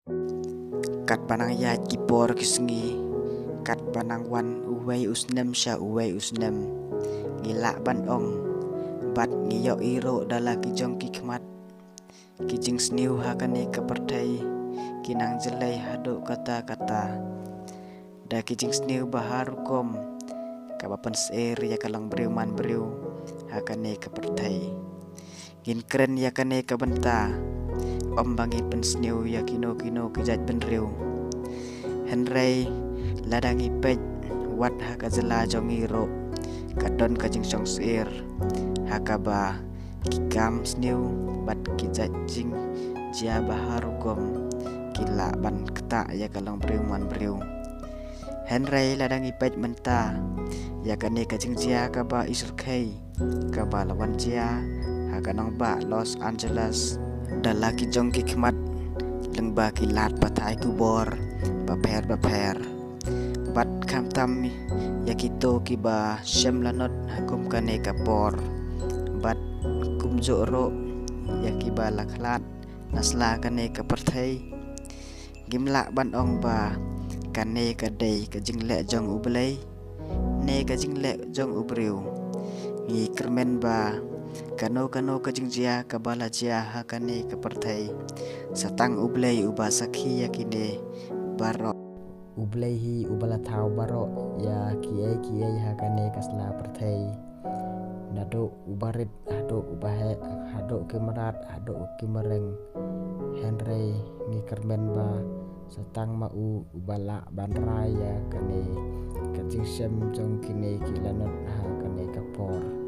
Kat panang ya kipor kisengi, kat panang wan uwei usnem sya uwei usnem, ngilak ban ong, bat ngiyok iro dala kijong kikmat, kijing sniu hakane pyrthei, kinang jelai haduk kata-kata, da kijing sniu bahar kom, kaba penser ya kalang beriu man beriu, hakane pyrthei, gin keren yakane kabenta, om bangi pensniu ya kino kijat benriu, henrei ladangi pej wat haka jela jongi ro, kadon kajing song sir, hakaba kikam sniu bat kijat jing jia baharu gom, kila ban keta ya kalang beriu man beriu, henrei ladangi pej menta, ya kane kajing jia kaba shyrkhei, kaba lawan jia haka nongbah Los Angeles. Dalaki jong kikmat lengba kilat patai kubor baper bat kam tam yakito kiba shem lanot hakum kane kapor bat kumjo ro yakiba laklat nasla kane pyrthei gimla ban ong ba kane kadei kajing le jong ublei ne kajing le jong ubriu ngi kermen ba kano kajing jia kaba lajia hakane pyrthei satang ublei uba sakhi yakine baro ublei hi ubala thau baro ya kiai hakane kasla pyrthei nado ubarit hado ubahe hado kemerat hado kemereng henrei ngi kermen ba satang mau ubala banraya kane kajing sem jong kine kilanot hakane kapor